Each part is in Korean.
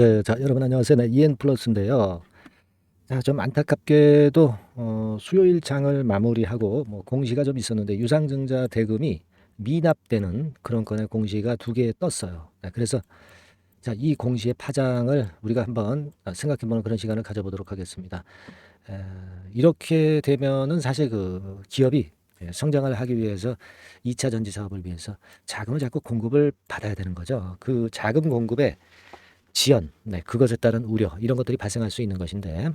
네. 자, 여러분 안녕하세요. 네, EN 플러스인데요. 자, 좀 안타깝게도 수요일 장을 마무리하고 공시가 좀 있었는데 유상증자 대금이 미납되는 그런 건의 공시가 2개 떴어요. 네, 그래서 자, 이 공시의 파장을 우리가 한번 생각해 보는 그런 시간을 가져보도록 하겠습니다. 에, 이렇게 되면은 사실 그 기업이 성장을 하기 위해서 2차 전지 사업을 위해서 자금을 자꾸 공급을 받아야 되는 거죠. 그 자금 공급에 지연, 그것에 따른 우려 이런 것들이 발생할 수 있는 것인데,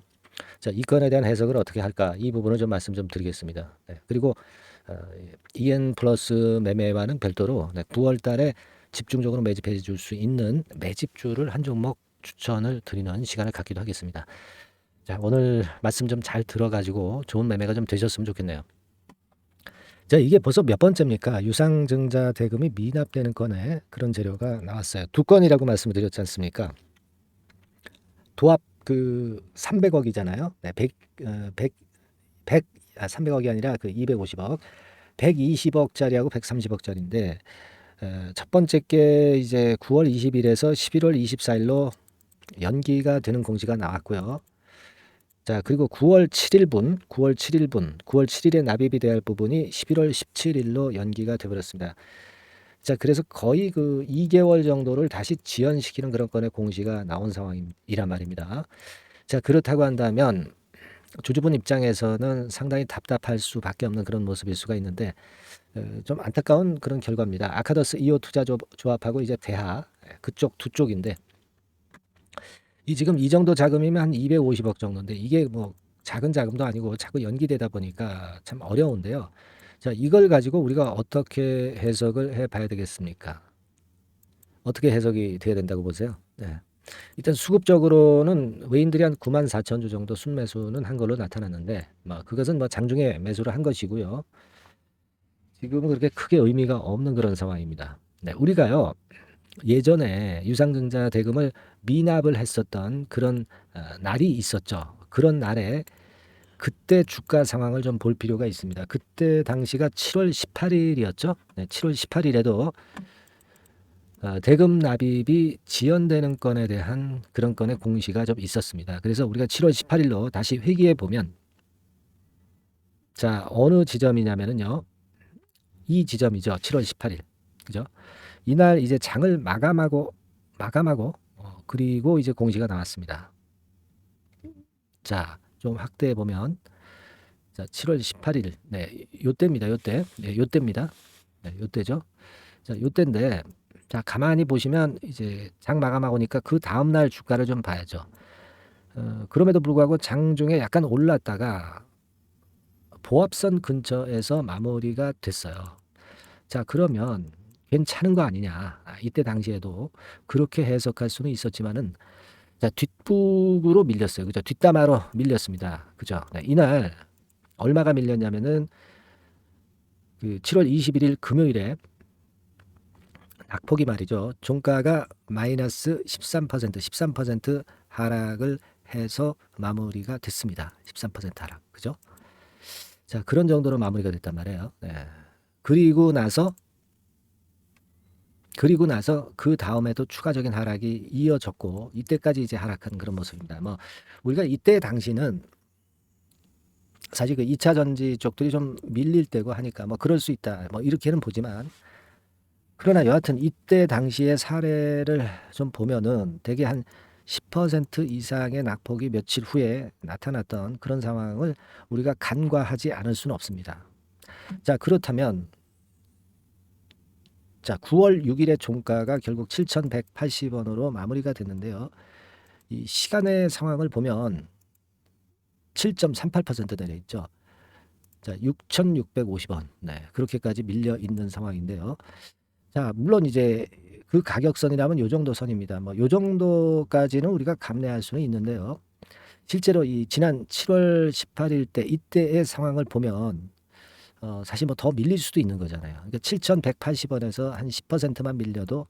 자, 이 건에 대한 해석을 어떻게 할까? 이 부분을 좀 말씀 좀 드리겠습니다. 그리고 어, EN 플러스 매매와는 별도로 9월 달에 집중적으로 매집해 줄 수 있는 매집주를 한 종목 추천을 드리는 시간을 갖기도 하겠습니다. 자, 오늘 말씀 좀 잘 들어가지고 좋은 매매가 좀 되셨으면 좋겠네요. 자, 이게 벌써 몇 번째입니까? 유상증자 대금이 미납되는 건에 그런 재료가 나왔어요. 2건이라고 말씀을 드렸지 않습니까? 도합 그 300억이잖아요. 네, 300억이 아니라 그 250억, 120억짜리하고 130억짜리인데, 첫 번째 게 이제 9월 20일에서 11월 24일로 연기가 되는 공지가 나왔고요. 자, 그리고 9월 7일에 납입이 돼야 할 부분이 11월 17일로 연기가 돼버렸습니다. 자, 그래서 거의 그 2개월 정도를 다시 지연시키는 그런 건의 공시가 나온 상황이란 말입니다. 자, 그렇다고 한다면 주주분 입장에서는 상당히 답답할 수밖에 없는 그런 모습일 수가 있는데, 좀 안타까운 그런 결과입니다. 아카더스 2호 투자 조합하고 이제 대하 그쪽 두 쪽인데, 이 지금 이 정도 자금이면 한 250억 정도인데, 이게 뭐 작은 자금도 아니고 자꾸 연기되다 보니까 참 어려운데요. 자, 이걸 가지고 우리가 어떻게 해석을 해봐야 되겠습니까? 어떻게 해석이 돼야 된다고 보세요? 네. 일단 수급적으로는 외인들이 한 9만 4천 주 정도 순매수는 한 걸로 나타났는데, 그것은 장중에 매수를 한 것이고요. 지금은 그렇게 크게 의미가 없는 그런 상황입니다. 네, 우리가요 예전에 유상증자 대금을 미납을 했었던 그런 날이 있었죠. 그런 날에 그때 주가 상황을 좀 볼 필요가 있습니다. 그때 당시가 7월 18일이었죠. 네, 7월 18일에도 대금 납입이 지연되는 건에 대한 그런 건의 공시가 좀 있었습니다. 그래서 우리가 7월 18일로 다시 회귀해 보면, 자, 어느 지점이냐면은요. 이 지점이죠. 7월 18일. 그죠? 이날 이제 장을 마감하고 그리고 이제 공시가 나왔습니다. 자, 좀 확대해 보면, 자, 7월 18일. 네, 요때입니다. 요때. 네, 요때입니다. 네, 요때죠. 자, 요때인데, 자, 가만히 보시면 이제 장 마감하고니까 그 다음 날 주가를 좀 봐야죠. 그럼에도 불구하고 장중에 약간 올랐다가 보합선 근처에서 마무리가 됐어요. 자, 그러면 괜찮은 거 아니냐. 이때 당시에도 그렇게 해석할 수는 있었지만은, 자, 뒷북으로 밀렸어요. 그죠? 뒷담화로 밀렸습니다. 그죠? 네, 이날 얼마가 밀렸냐면은 그 7월 21일 금요일에 낙폭이 말이죠. 종가가 마이너스 13% 하락을 해서 마무리가 됐습니다. 13% 하락. 그죠? 자, 그런 정도로 마무리가 됐단 말이에요. 네. 그리고 나서 그 다음에도 추가적인 하락이 이어졌고, 이때까지 이제 하락한 그런 모습입니다. 우리가 이때 당시는 사실 그 2차 전지 쪽들이 좀 밀릴 때고 하니까 그럴 수 있다. 이렇게는 보지만, 그러나 여하튼 이때 당시의 사례를 좀 보면은 대개 한 10% 이상의 낙폭이 며칠 후에 나타났던 그런 상황을 우리가 간과하지 않을 수는 없습니다. 자, 그렇다면, 자, 9월 6일의 종가가 결국 7,180원으로 마무리가 됐는데요. 이 시간의 상황을 보면 7.38% 내려 있죠. 자, 6,650원. 네, 그렇게까지 밀려 있는 상황인데요. 자, 물론 이제 그 가격선이라면 요 정도 선입니다. 요 정도까지는 우리가 감내할 수는 있는데요. 실제로 이 지난 7월 18일 때 이때의 상황을 보면 사실 더 밀릴 수도 있는 거잖아요. 그러니까 7,180원에서 한 10%만 밀려도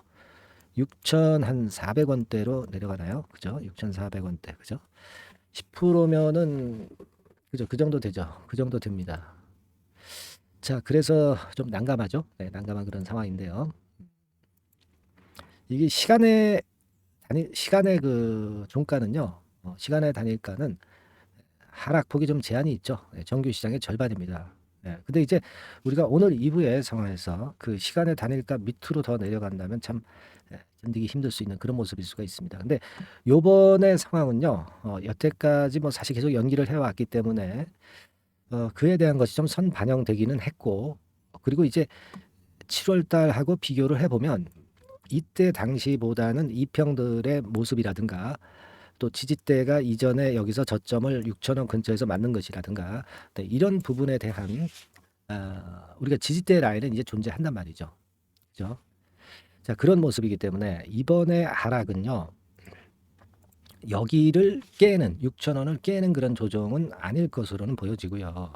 6,400원대로 내려가나요? 그죠? 6,400원대. 그죠? 10%면은 그죠? 그 정도 되죠. 그 정도 됩니다. 자, 그래서 좀 난감하죠? 네, 난감한 그런 상황인데요. 이게 시간의 시간의 그 종가는요. 시간의 단일가는 하락폭이 좀 제한이 있죠. 정규 시장의 절반입니다. 근데 이제 우리가 오늘 이후의 상황에서 그 시간의 단일가 밑으로 더 내려간다면 참 견디기 힘들 수 있는 그런 모습일 수가 있습니다. 근데 요번의 상황은요. 여태까지 뭐 사실 계속 연기를 해왔기 때문에 그에 대한 것이 좀 선반영되기는 했고, 그리고 이제 7월 달하고 비교를 해보면 이때 당시보다는 이평들의 모습이라든가 또 지지대가 이전에 여기서 저점을 6,000원 근처에서 맞는 것이라든가 이런 부분에 대한 우리가 지지대 라인은 이제 존재한단 말이죠. 그죠? 자, 그런 모습이기 때문에 이번에 하락은요. 여기를 깨는 6,000원을 깨는 그런 조정은 아닐 것으로는 보여지고요.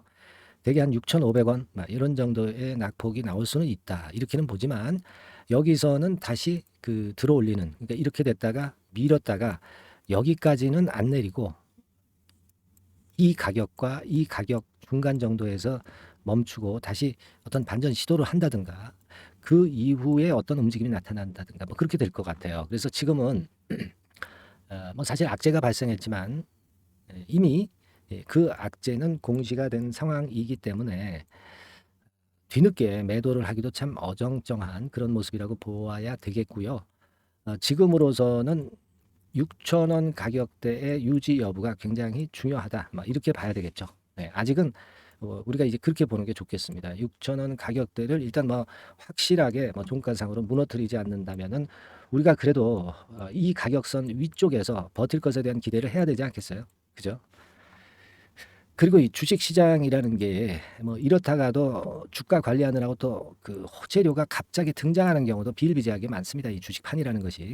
대개 한 6,500원 이런 정도의 낙폭이 나올 수는 있다. 이렇게는 보지만 여기서는 다시 그 들어올리는, 그러니까 이렇게 됐다가 밀었다가 여기까지는 안 내리고 이 가격과 이 가격 중간 정도에서 멈추고 다시 어떤 반전 시도를 한다든가 그 이후에 어떤 움직임이 나타난다든가 뭐 그렇게 될 것 같아요. 그래서 지금은 뭐 사실 악재가 발생했지만 이미 그 악재는 공시가 된 상황이기 때문에 뒤늦게 매도를 하기도 참 어정쩡한 그런 모습이라고 보아야 되겠고요. 지금으로서는 6,000원 가격대의 유지 여부가 굉장히 중요하다. 이렇게 봐야 되겠죠. 아직은 우리가 이제 그렇게 보는 게 좋겠습니다. 6,000원 가격대를 일단 뭐 확실하게 뭐 종가상으로 무너뜨리지 않는다면은 우리가 그래도 이 가격선 위쪽에서 버틸 것에 대한 기대를 해야 되지 않겠어요? 그죠? 그리고 이 주식 시장이라는 게 뭐 이렇다가도 주가 관리하느라고 또 그 호재료가 갑자기 등장하는 경우도 비일비재하게 많습니다. 이 주식판이라는 것이.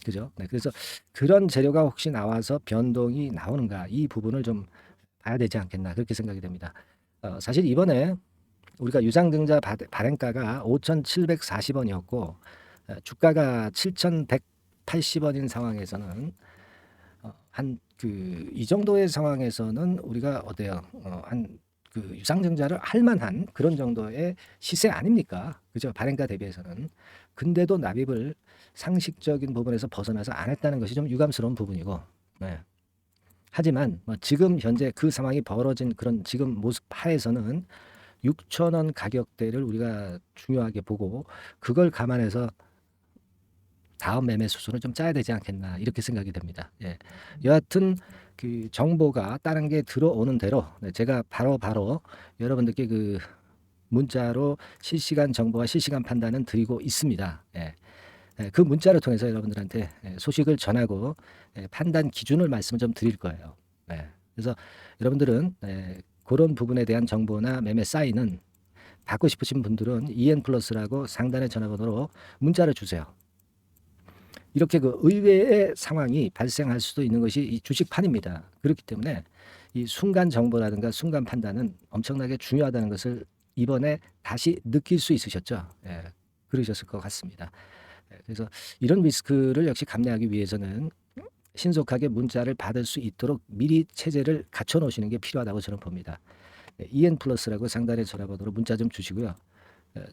그죠? 그래서 그런 재료가 혹시 나와서 변동이 나오는가 이 부분을 좀 봐야 되지 않겠나 그렇게 생각이 됩니다. 사실 이번에 우리가 유상증자 발행가가 5,740원이었고 주가가 7,180원인 상황에서는 한 그 이 정도의 상황에서는 우리가 어때요? 한 그 유상증자를 할 만한 그런 정도의 시세 아닙니까? 그죠? 발행가 대비해서는. 근데도 납입을 상식적인 부분에서 벗어나서 안 했다는 것이 좀 유감스러운 부분이고, 하지만 뭐 지금 현재 그 상황이 벌어진 그런 지금 모습 하에서는 6,000원 가격대를 우리가 중요하게 보고 그걸 감안해서 다음 매매 수순을 좀 짜야 되지 않겠나 이렇게 생각이 됩니다. 여하튼 그 정보가 다른 게 들어오는 대로 제가 바로 여러분들께 그 문자로 실시간 정보와 실시간 판단은 드리고 있습니다. 그 문자를 통해서 여러분들한테 소식을 전하고 판단 기준을 말씀을 좀 드릴 거예요. 그래서 여러분들은 그런 부분에 대한 정보나 매매 사인은 받고 싶으신 분들은 EN 플러스라고 상단의 전화번호로 문자를 주세요. 이렇게 그 의외의 상황이 발생할 수도 있는 것이 이 주식판입니다. 그렇기 때문에 이 순간 정보라든가 순간 판단은 엄청나게 중요하다는 것을 이번에 다시 느낄 수 있으셨죠? 그러셨을 것 같습니다. 그래서 이런 리스크를 역시 감내하기 위해서는 신속하게 문자를 받을 수 있도록 미리 체제를 갖춰 놓으시는 게 필요하다고 저는 봅니다. EN 플러스라고 상단의 전화번호로 문자 좀 주시고요.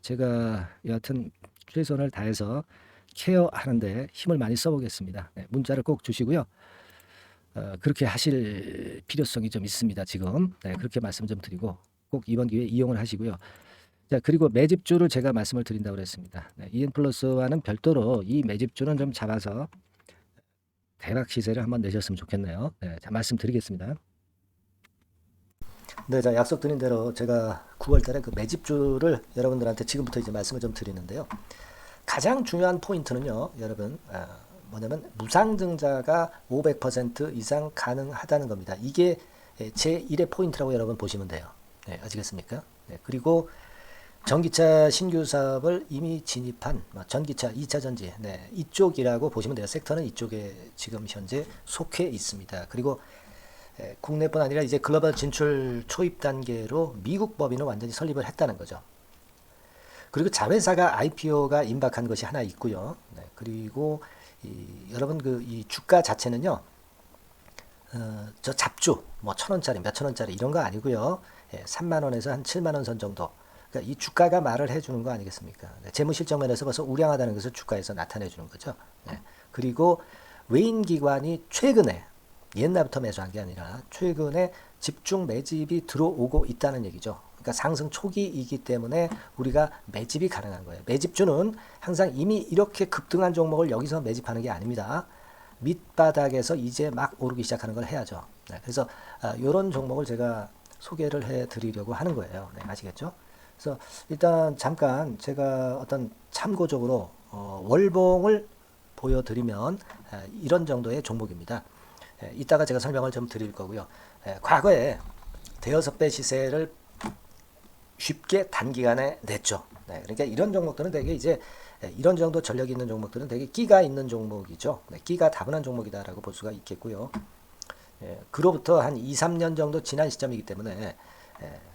제가 여하튼 최선을 다해서 케어하는데 힘을 많이 써보겠습니다. 문자를 꼭 주시고요. 그렇게 하실 필요성이 좀 있습니다. 지금 그렇게 말씀 좀 드리고 꼭 이번 기회에 이용을 하시고요. 자, 그리고 매집주를 제가 말씀을 드린다고 그랬습니다. EN 플러스와는 별도로 이 매집주는 좀 잡아서 대박 시세를 한번 내셨으면 좋겠네요. 자, 말씀드리겠습니다. 네, 자, 약속드린 대로 제가 9월 달에 그 매집주를 여러분들한테 지금부터 이제 말씀을 좀 드리는데요. 가장 중요한 포인트는요, 여러분, 뭐냐면 무상증자가 500% 이상 가능하다는 겁니다. 이게 제1의 포인트라고 여러분 보시면 돼요. 아시겠습니까? 그리고 전기차 신규 사업을 이미 진입한 전기차 2차 전지 이쪽이라고 보시면 돼요. 섹터는 이쪽에 지금 현재 속해 있습니다. 그리고 국내뿐 아니라 이제 글로벌 진출 초입 단계로 미국 법인을 완전히 설립을 했다는 거죠. 그리고 자회사가 IPO가 임박한 것이 하나 있고요. 그리고 여러분 그 이 주가 자체는요. 저 잡주 뭐 1,000원짜리 몇 천원짜리 이런 거 아니고요. 3만 원에서 한 7만 원 선 정도. 그러니까 이 주가가 말을 해주는 거 아니겠습니까? 재무실적 면에서 벌써 우량하다는 것을 주가에서 나타내 주는 거죠. 그리고 외인기관이 최근에 옛날부터 매수한 게 아니라 최근에 집중 매집이 들어오고 있다는 얘기죠. 그러니까 상승 초기이기 때문에 우리가 매집이 가능한 거예요. 매집주는 항상 이미 이렇게 급등한 종목을 여기서 매집하는 게 아닙니다. 밑바닥에서 이제 막 오르기 시작하는 걸 해야죠. 네, 그래서 이런 종목을 제가 소개를 해드리려고 하는 거예요. 네, 아시겠죠? 그래서 일단 잠깐 제가 어떤 참고적으로 월봉을 보여드리면 이런 정도의 종목입니다. 이따가 제가 설명을 좀 드릴 거고요. 과거에 대여섯 배 시세를 쉽게 단기간에 냈죠. 네, 그러니까 이런 종목들은 되게 이제 이런 정도 전력이 있는 종목들은 되게 끼가 있는 종목이죠. 네, 끼가 다분한 종목이다라고 볼 수가 있겠고요. 그로부터 한 2, 3년 정도 지난 시점이기 때문에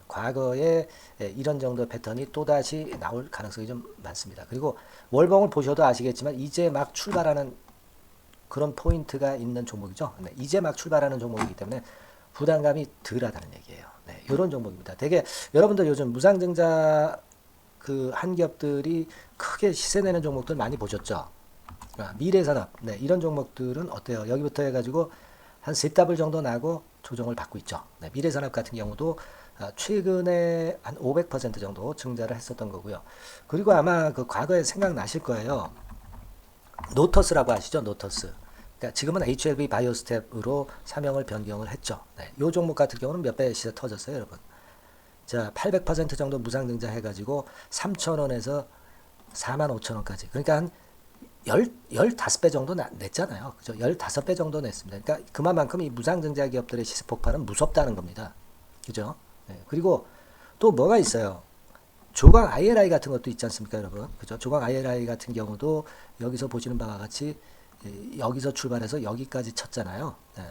과거에 이런 정도 패턴이 또다시 나올 가능성이 좀 많습니다. 그리고 월봉을 보셔도 아시겠지만 이제 막 출발하는 그런 포인트가 있는 종목이죠. 네, 이제 막 출발하는 종목이기 때문에 부담감이 덜하다는 얘기예요. 네, 이런 종목입니다. 되게 여러분들 요즘 무상증자 그 한기업들이 크게 시세 내는 종목들 많이 보셨죠? 미래산업, 네, 이런 종목들은 어때요? 여기부터 해가지고 한 세 더블 정도 나고 조정을 받고 있죠. 네, 미래산업 같은 경우도 최근에 한 500% 정도 증자를 했었던 거고요. 그리고 아마 그 과거에 생각나실 거예요. 노터스라고 아시죠? 노터스. 그러니까 지금은 HLB 바이오스텝으로 사명을 변경을 했죠. 네, 이 종목 같은 경우는 몇 배 시세 터졌어요, 여러분. 자, 800% 정도 무상증자 해가지고 3,000원에서 45,000원까지. 그러니까 한 15배 정도 냈잖아요. 그죠? 15배 정도 냈습니다. 그러니까 그만큼 이 무상증자 기업들의 시세 폭발은 무섭다는 겁니다. 그죠? 네, 그리고 또 뭐가 있어요? 조강 ILI 같은 것도 있지 않습니까, 여러분? 그죠? 조강 ILI 같은 경우도 여기서 보시는 바와 같이 여기서 출발해서 여기까지 쳤잖아요. 네.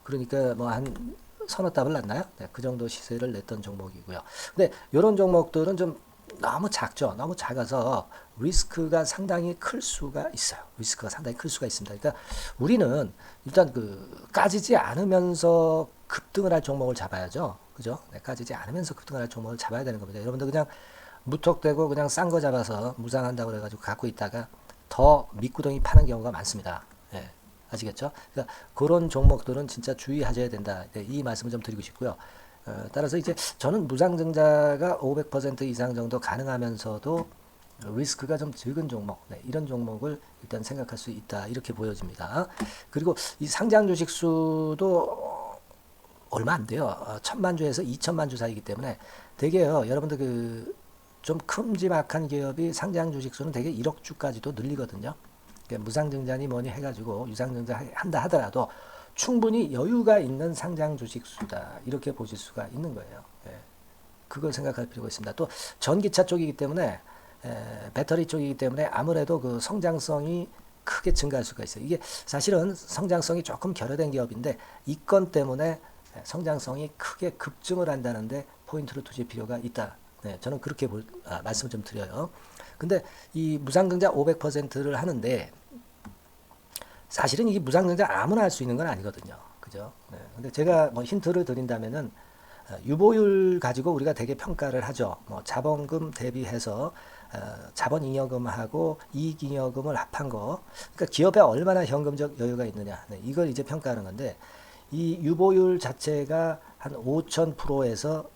그러니까 뭐 한 서너 답을 났나요? 네, 그 정도 시세를 냈던 종목이고요. 근데 이런 종목들은 좀 너무 작죠. 너무 작아서 리스크가 상당히 클 수가 있어요. 리스크가 상당히 클 수가 있습니다. 그러니까 우리는 일단 그 까지지 않으면서 급등을 할 종목을 잡아야죠. 그죠? 네, 까지지 않으면서 급등을 할 종목을 잡아야 되는 겁니다. 여러분들 그냥 무턱대고 그냥 싼 거 잡아서 무상한다고 그래가지고 갖고 있다가 더 밑구덩이 파는 경우가 많습니다. 예, 아시겠죠? 그러니까 그런 종목들은 진짜 주의하셔야 된다. 네, 이 말씀을 좀 드리고 싶고요. 따라서 이제 저는 무상증자가 500% 이상 정도 가능하면서도 리스크가 좀 적은 종목, 네, 이런 종목을 일단 생각할 수 있다. 이렇게 보여집니다. 그리고 이 상장 주식 수도 얼마 안 돼요. 1,000만 주에서 2천만 주 사이기 때문에 되게요. 여러분들 그 좀 큼지막한 기업이 상장 주식 수는 되게 1억 주까지도 늘리거든요. 그러니까 무상증자니 뭐니 해가지고 유상증자 한다 하더라도 충분히 여유가 있는 상장 주식 수다. 이렇게 보실 수가 있는 거예요. 예. 그걸 생각할 필요가 있습니다. 또 전기차 쪽이기 때문에 배터리 쪽이기 때문에 아무래도 그 성장성이 크게 증가할 수가 있어요. 이게 사실은 성장성이 조금 결여된 기업인데 이 건 때문에 성장성이 크게 급증을 한다는데 포인트를 두실 필요가 있다. 네, 저는 그렇게 말씀을 좀 드려요. 근데 이 무상증자 500%를 하는데 사실은 이 무상증자 아무나 할 수 있는 건 아니거든요. 그죠? 네, 근데 제가 뭐 힌트를 드린다면은 유보율 가지고 우리가 되게 평가를 하죠. 뭐 자본금 대비해서 자본잉여금하고 이익잉여금을 합한 거. 그러니까 기업에 얼마나 현금적 여유가 있느냐. 네, 이걸 이제 평가하는 건데 이 유보율 자체가 한 5,000%에서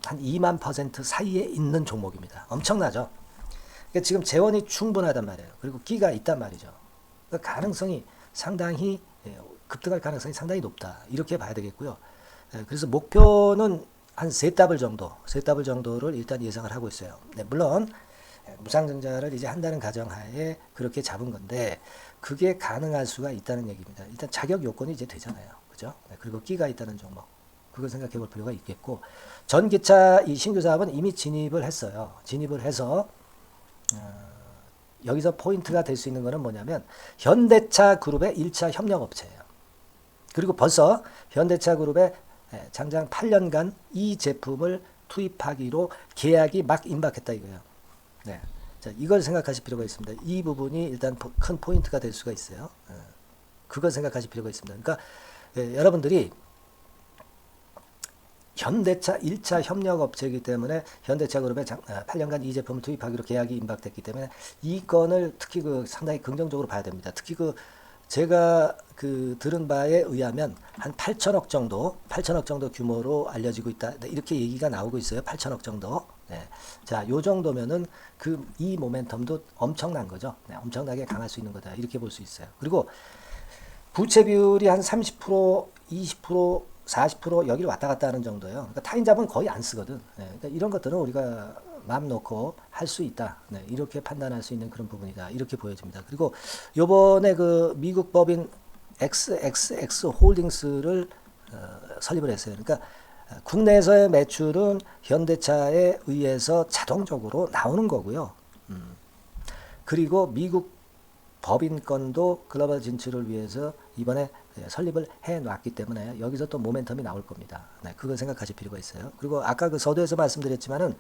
한 2만% 사이에 있는 종목입니다. 엄청나죠? 그러니까 지금 재원이 충분하단 말이에요. 그리고 끼가 있단 말이죠. 그러니까 가능성이 상당히 급등할 가능성이 상당히 높다. 이렇게 봐야 되겠고요. 그래서 목표는 한 세 더블 정도를 일단 예상을 하고 있어요. 네, 물론 무상증자를 이제 한다는 가정하에 그렇게 잡은 건데 그게 가능할 수가 있다는 얘기입니다. 일단 자격 요건이 이제 되잖아요. 그죠? 네, 그리고 끼가 있다는 종목. 그걸 생각해 볼 필요가 있겠고 전기차 이 신규 사업은 이미 진입을 했어요. 진입을 해서 여기서 포인트가 될 수 있는 거는 뭐냐면 현대차 그룹의 1차 협력업체예요. 그리고 벌써 현대차 그룹의 장장 8년간 이 제품을 투입하기로 계약이 막 임박했다 이거예요. 네. 자, 이걸 생각하실 필요가 있습니다. 이 부분이 일단 큰 포인트가 될 수가 있어요. 그걸 생각하실 필요가 있습니다. 그러니까 여러분들이 현대차 1차 협력업체이기 때문에 현대차 그룹에 8년간 이 제품을 투입하기로 계약이 임박됐기 때문에 이 건을 특히 상당히 긍정적으로 봐야 됩니다. 특히 제가 들은 바에 의하면 한 8천억 정도 규모로 알려지고 있다. 이렇게 얘기가 나오고 있어요. 8천억 정도. 네. 자, 요 정도면은 이 모멘텀도 엄청난 거죠. 네, 엄청나게 강할 수 있는 거다. 이렇게 볼 수 있어요. 그리고 부채 비율이 한 30%, 20%, 40% 여기를 왔다 갔다 하는 정도예요. 그러니까 타인자본 거의 안 쓰거든. 네, 그러니까 이런 것들은 우리가 마음 놓고 할 수 있다. 네, 이렇게 판단할 수 있는 그런 부분이다. 이렇게 보여집니다. 그리고 요번에 미국 법인 XXX 홀딩스를 설립을 했어요. 그러니까 국내에서의 매출은 현대차에 의해서 자동적으로 나오는 거고요. 그리고 미국 법인권도 글로벌 진출을 위해서 이번에 설립을 해놨기 때문에 여기서 또 모멘텀이 나올 겁니다. 네, 그걸 생각하실 필요가 있어요. 그리고 아까 서두에서 말씀드렸지만은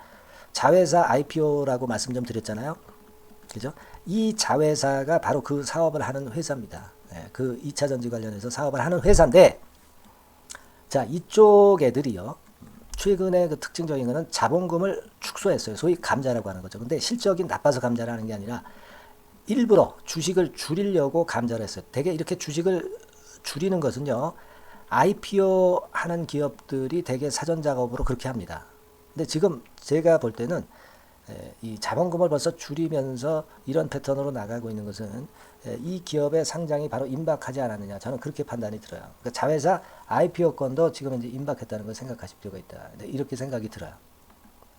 자회사 IPO라고 말씀 좀 드렸잖아요. 그죠? 이 자회사가 바로 그 사업을 하는 회사입니다. 네, 그 2차 전지 관련해서 사업을 하는 회사인데, 자, 이쪽 애들이요. 최근에 특징적인 거는 자본금을 축소했어요. 소위 감자라고 하는 거죠. 근데 실적이 나빠서 감자를 하는 게 아니라 일부러 주식을 줄이려고 감자를 했어요. 대개 이렇게 주식을 줄이는 것은요, IPO 하는 기업들이 대개 사전 작업으로 그렇게 합니다. 근데 지금 제가 볼 때는 이 자본금을 벌써 줄이면서 이런 패턴으로 나가고 있는 것은 이 기업의 상장이 바로 임박하지 않았느냐, 저는 그렇게 판단이 들어요. 그러니까 자회사 IPO권도 지금 이제 임박했다는 걸 생각하실 필요가 있다. 이렇게 생각이 들어요.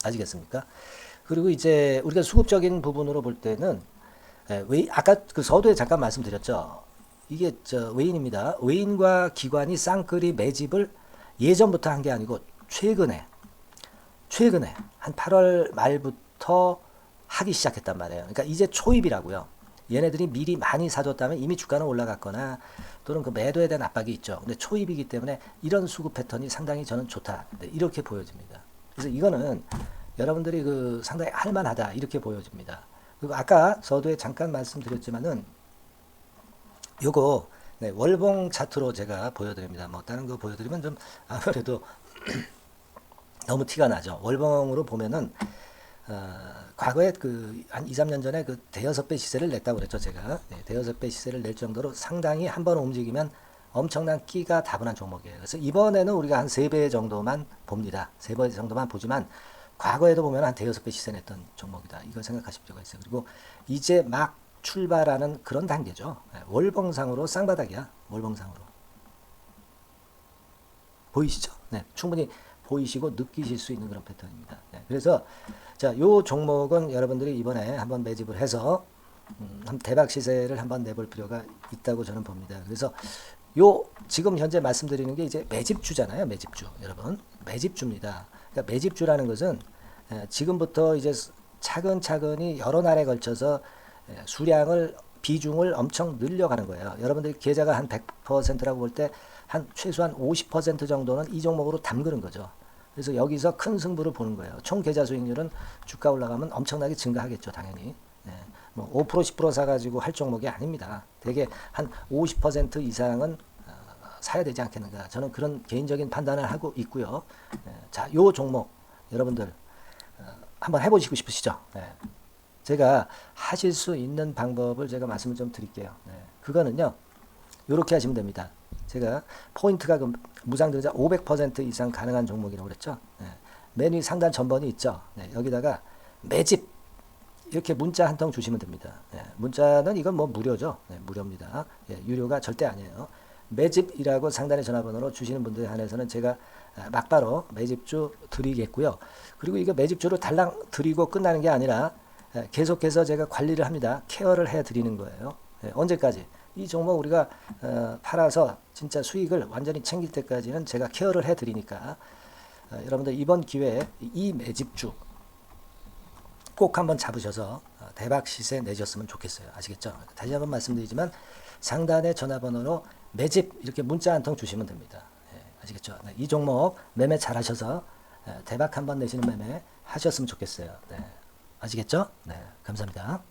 아시겠습니까? 그리고 이제 우리가 수급적인 부분으로 볼 때는 아까 서두에 잠깐 말씀드렸죠. 이게 외인입니다. 외인과 기관이 쌍끌이 매집을 예전부터 한 게 아니고 최근에 한 8월 말부터 하기 시작했단 말이에요. 그러니까 이제 초입이라고요. 얘네들이 미리 많이 사줬다면 이미 주가는 올라갔거나 또는 매도에 대한 압박이 있죠. 근데 초입이기 때문에 이런 수급 패턴이 상당히 저는 좋다. 이렇게 보여집니다. 그래서 이거는 여러분들이 상당히 할만하다. 이렇게 보여집니다. 그리고 아까 서두에 잠깐 말씀드렸지만은 요거 월봉 차트로 제가 보여드립니다. 뭐 다른 거 보여드리면 좀 아무래도 너무 티가 나죠. 월봉으로 보면은 과거에 한 2, 3년 전에 대여섯 배 시세를 냈다고 그랬죠, 제가. 네, 대여섯 배 시세를 낼 정도로 상당히 한번 움직이면 엄청난 끼가 다분한 종목이에요. 그래서 이번에는 우리가 한 3배 정도만 봅니다. 3배 정도만 보지만 과거에도 보면 한 대여섯 배 시세 냈던 종목이다. 이걸 생각하실 필요가 있어요. 그리고 이제 막 출발하는 그런 단계죠. 네, 월봉상으로 쌍바닥이야. 월봉상으로. 보이시죠? 네, 충분히 보이시고 느끼실 수 있는 그런 패턴입니다. 네, 그래서 자, 요 종목은 여러분들이 이번에 한번 매집을 해서 대박 시세를 한번 내볼 필요가 있다고 저는 봅니다. 그래서 지금 현재 말씀드리는 게 이제 매집주잖아요. 매집주. 여러분. 매집주입니다. 그러니까 매집주라는 것은 지금부터 이제 차근차근히 여러 날에 걸쳐서 비중을 엄청 늘려가는 거예요. 여러분들 계좌가 한 100%라고 볼 때 한 최소한 50% 정도는 이 종목으로 담그는 거죠. 그래서 여기서 큰 승부를 보는 거예요. 총 계좌 수익률은 주가 올라가면 엄청나게 증가하겠죠, 당연히. 네. 뭐 5%, 10% 사가지고 할 종목이 아닙니다. 되게 한 50% 이상은 사야 되지 않겠는가. 저는 그런 개인적인 판단을 하고 있고요. 네. 자, 요 종목 여러분들 한번 해보시고 싶으시죠? 네. 제가 하실 수 있는 방법을 제가 말씀을 좀 드릴게요. 네. 그거는요, 이렇게 하시면 됩니다. 제가 포인트가 무상등자 500% 이상 가능한 종목이라고 그랬죠. 네. 맨 위 상단 전번이 있죠. 네. 여기다가 매집 이렇게 문자 한 통 주시면 됩니다. 네. 문자는 이건 뭐 무료죠. 네. 무료입니다. 예, 유료가 절대 아니에요. 매집이라고 상단의 전화번호로 주시는 분들에 한해서는 제가 막바로 매집주 드리겠고요. 그리고 이거 매집주를 달랑 드리고 끝나는 게 아니라 계속해서 제가 관리를 합니다. 케어를 해 드리는 거예요. 네. 언제까지? 이 종목 우리가 팔아서 진짜 수익을 완전히 챙길 때까지는 제가 케어를 해드리니까 여러분들 이번 기회에 이 매집주 꼭 한번 잡으셔서 대박 시세 내셨으면 좋겠어요. 아시겠죠? 다시 한번 말씀드리지만 상단의 전화번호로 매집 이렇게 문자 한 통 주시면 됩니다. 예, 아시겠죠? 네, 이 종목 매매 잘 하셔서 대박 한번 내시는 매매 하셨으면 좋겠어요. 네, 아시겠죠? 네, 감사합니다.